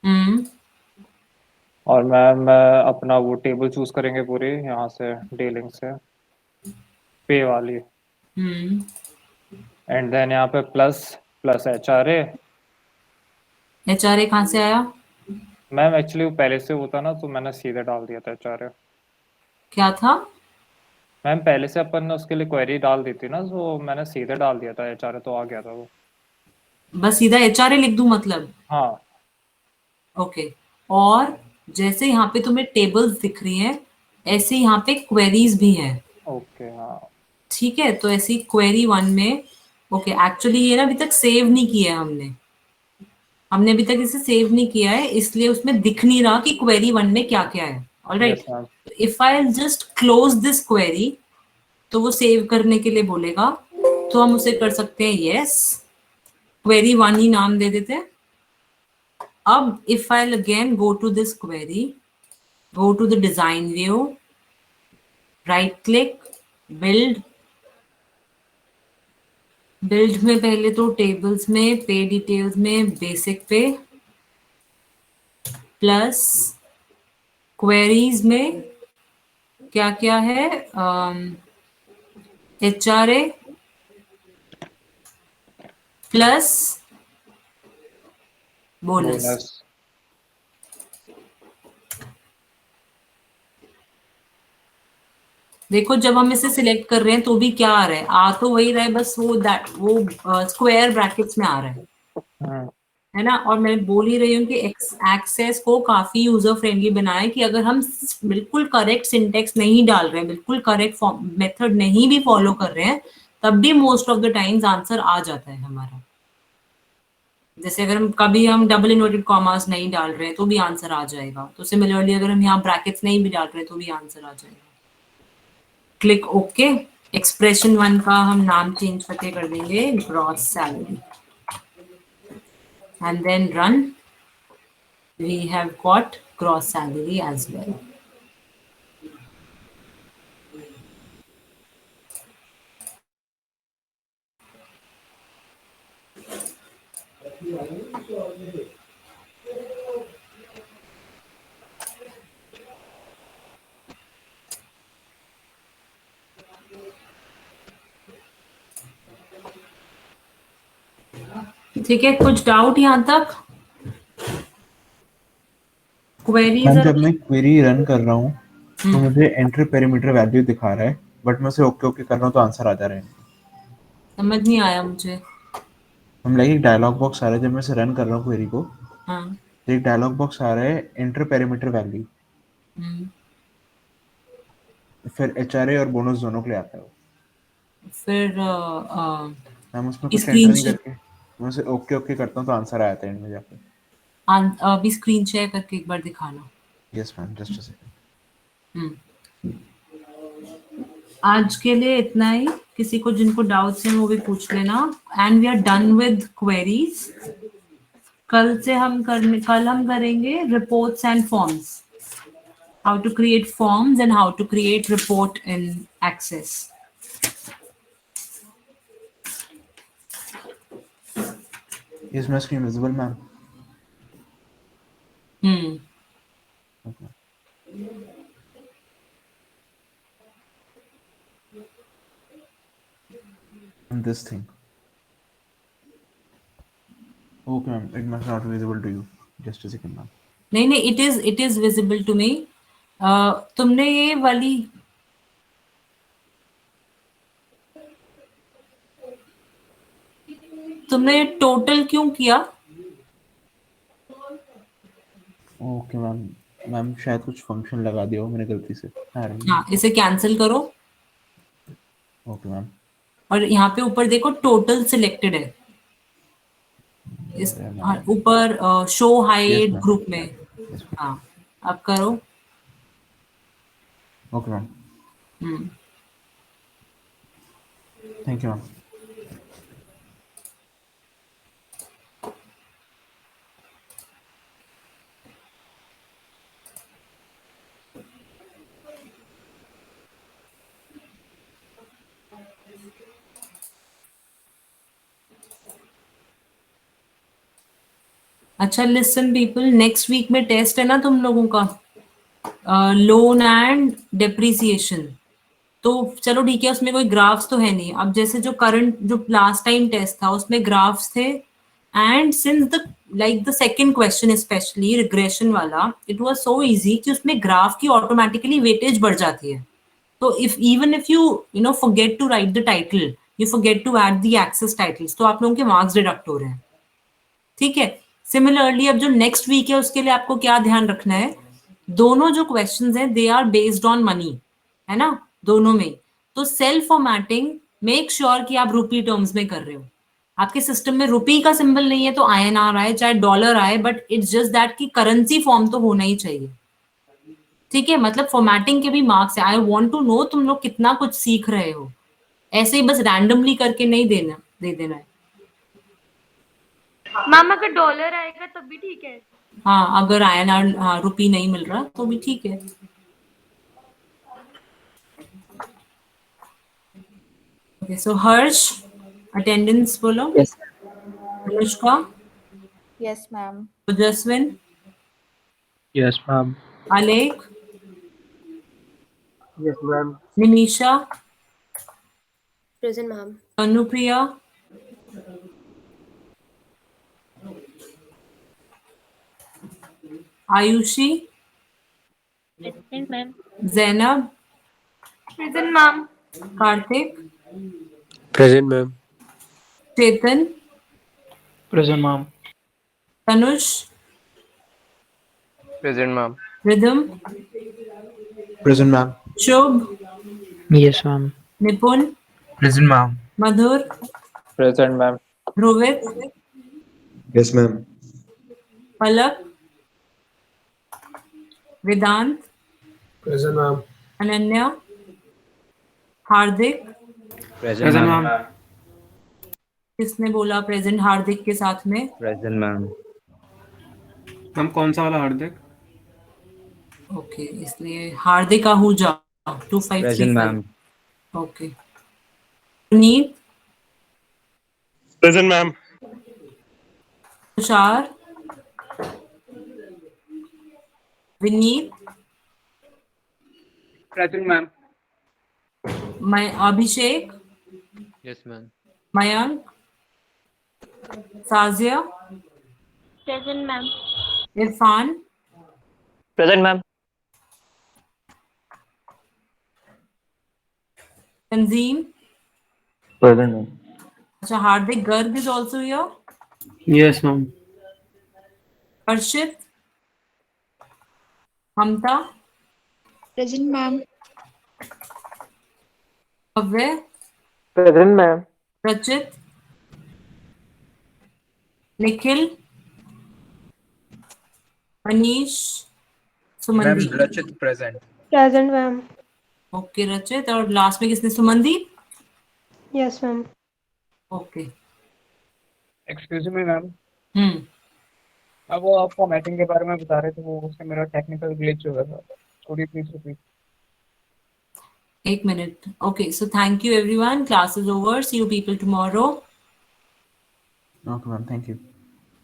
हम्म और मैम अपना वो टेबल चूज करेंगे पूरी, यहाँ से डीलिंग से पे वाली, हम्म एंड देन यहाँ पे प्लस प्लस HRA। HRA कहाँ से आया? मैम एक्चुअली वो पहले से होता ना, तो मैंने सीधे डाल दिया था HRA। क्या था? मैम पहले से अपन ने उसके लिए क्वेरी डाल दी थी ना, तो मैंने सीधे डाल दिया था HRA, तो आ गया था वो। बस सीधा HRA लिख दूं मतलब? हाँ ओके। और जैसे यहाँ पे तुम्हें टेबल्स दिख रही हैं, ऐसे यहाँ पे क्वेरीज भी हैं। ओके हाँ ठीक है, तो ऐसी क्वेरी 1 में, ओके एक्चुअली ये ना अभी तक सेव नहीं किया है हमने अभी तक इसे सेव नहीं किया है, इसलिए उसमें दिख नहीं रहा कि क्वेरी 1 में क्या क्या है। Alright, yes ma'am. If I just close this query, तो वो सेव करने के लिए बोलेगा, तो हम उसे कर सकते हैं यस, क्वेरी 1 ही नाम दे देते हैं। अब if I'll again go to this query, go to the design view, right click, build में पहले तो टेबल्स में, पे डिटेल्स में, बेसिक पे, प्लस क्वेरीज में क्या क्या है, HRA प्लस बोनस। बोनस। देखो जब हम इसे सिलेक्ट कर रहे हैं तो भी क्या आ रहा है, आ तो वही रहा है, बस वो स्क्वायर ब्रैकेट्स में आ रहा है ना। और मैं बोल ही रही हूँ कि एक्सेस को काफी यूजर फ्रेंडली बनाया है कि अगर हम बिल्कुल करेक्ट सिंटेक्स नहीं डाल रहे हैं, बिल्कुल करेक्ट मेथड नहीं भी फॉलो कर रहे हैं, तब भी most of the times answer आ जाता है हमारा। जैसे अगर कभी हम डबल इन्वर्टेड कॉमास नहीं डाल रहे हैं तो भी आंसर आ जाएगा, तो सिमिलरली अगर हम यहाँ ब्रैकेट्स नहीं भी डाल रहे तो भी आंसर आ जाएगा। Click okay. एक्सप्रेशन 1 का हम नाम चेंज करके कर देंगे gross salary and then run. We have got gross salary as well. ठीक है, कुछ डाउट यहाँ तक? क्वेरीज मैम जब मैं क्वेरी रन कर रहा हूँ तो मुझे एंटर पेरीमीटर वैल्यू दिखा रहा है, बट मैं उसे ओके ओके कर रहा हूँ तो आंसर आ जा रहे हैं। समझ नहीं आया मुझे। हम लाइक एक डायलॉग बॉक्स आ रहा है जब मैं इसे रन कर रहा हूँ क्वेरी को, हाँ। तो एक डायलॉग बॉक्स आ रहा है एंटर पेरीमीटर वैल्यू, फिर एचआरए और बोनस दोनों के लिए आता है वो। फिर मैम उसमें कुछ स्क्रीन एंटर नहीं करके मैं उसे ओके ओके करता हूँ तो आंसर आ जाता है एंड में जाके। अभी स्क्रीन शेयर करके एक बार दिखाना। Yes ma'am, just a second. आज के लिए इतना ही। किसी को जिनको डाउट्स हैं वो भी पूछ लेना and we are done with queries. कल हम करेंगे reports and forms, how to create forms and how to create report in Access. Is my screen visible, ma'am? Okay. And this thing. Okay, ma'am. It must not be visible to you. Just a second, ma'am. नहीं, it is visible to me. तुमने ये वाली तुमने total क्यों किया? Okay ma'am, ma'am शायद कुछ function लगा दिया हो मैंने गलती से। हाँ, इसे कैंसिल करो। Okay ma'am. और यहाँ पे ऊपर देखो टोटल सिलेक्टेड है, इस ऊपर शो हाइड ग्रुप में। हाँ, अब करो। Okay ma'am, thank you ma'am. अच्छा लिसन पीपल, नेक्स्ट वीक में टेस्ट है ना तुम लोगों का, लोन एंड डेप्रिसिएशन। तो चलो ठीक है, उसमें कोई ग्राफ्स तो है नहीं। अब जैसे जो लास्ट टाइम टेस्ट था उसमें ग्राफ्स थे, and since the second question specially regression वाला, इट वाज सो इजी कि उसमें ग्राफ की ऑटोमेटिकली वेटेज बढ़ जाती है। तो even if you forget to write the title, you forget to add the Access titles, तो आप लोगों के मार्क्स डिडक्ट हो रहे हैं। ठीक है, सिमिलरली अब जो नेक्स्ट वीक है उसके लिए आपको क्या ध्यान रखना है, दोनों जो क्वेश्चंस हैं they are based on money, है ना, दोनों में। तो सेल्फ फॉर्मेटिंग मेक श्योर कि आप रुपी टर्म्स में कर रहे हो। आपके सिस्टम में रुपी का सिंबल नहीं है तो INR आए चाहे डॉलर आए, बट इट्स जस्ट दैट कि करेंसी फॉर्म तो होना ही चाहिए। ठीक है, मतलब फॉर्मेटिंग के भी मार्क्स है। आई वांट टू नो तुम लोग कितना कुछ सीख रहे हो, ऐसे ही बस रैंडमली करके नहीं दे देना है। मैम अगर डॉलर आएगा तब भी ठीक है? हाँ, अगर INR रुपी नहीं मिल रहा तो भी ठीक है। ओके, सो हर्ष अटेंडेंस बोलो। Yes Anushka, yes ma'am. Jasvin, yes ma'am. Alekh, yes ma'am. Nimisha, present ma'am. Anupriya, Ayushi, present ma'am. Zainab, present ma'am. Kartik, present ma'am. Chetan, present ma'am. Tanush, present ma'am. Ridham, present ma'am. Shubh, yes ma'am. Nipun, present ma'am. Madhur, present ma'am. Rohit, Yes, ma'am. Palak, Vedant, present ma'am. Ananya, Hardik. Present ma'am. किसने बोला present हार्दिक के साथ में? Present, ma'am. Ma'am कौन सा वाला Hardik? Okay, इसलिए Hardik Ahuja 2535। Present, ma'am. Okay, Punit, present ma'am. Tushar, Vineet, present ma'am. मैं Abhishek, yes ma'am. Mayank, Sajiya, present ma'am. Irfan, present ma'am. Tanzeem. Present ma'am. अच्छा, Hardik Garg is also here. Yes ma'am. Harshit, Mamta, present ma'am. Bhavya, present ma'am. Rachit, Nikhil, Manish, Sumandeep. रचित प्रेजेंट। Present ma'am. ओके रचित, और last में किसने? Sumandeep. Yes ma'am. Okay. Excuse me ma'am, hmm, अब वो आप फॉर्मेटिंग के बारे में बता रहे थे, वो उससे मेरा टेक्निकल ग्लिच हो गया था। Could you please repeat? एक मिनट। Okay, so thank you everyone, class is over, see you people tomorrow. Okay ma'am, thank you.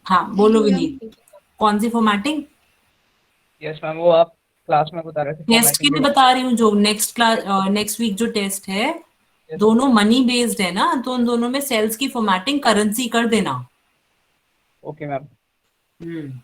हाँ बोलो विनीत, कौन सी फॉर्मेटिंग? यस मैम, वो आप क्लास में बता रहे थे टेस्ट की भी बता रही हूँ, जो नेक्स्ट क्लास नेक्स्ट वीक जो टेस्ट है, दोनों मनी बेस्ड है ना, तो उन दोनों में सेल्स की फॉर्मेटिंग करेंसी कर देना। Okay ma'am. हम्म।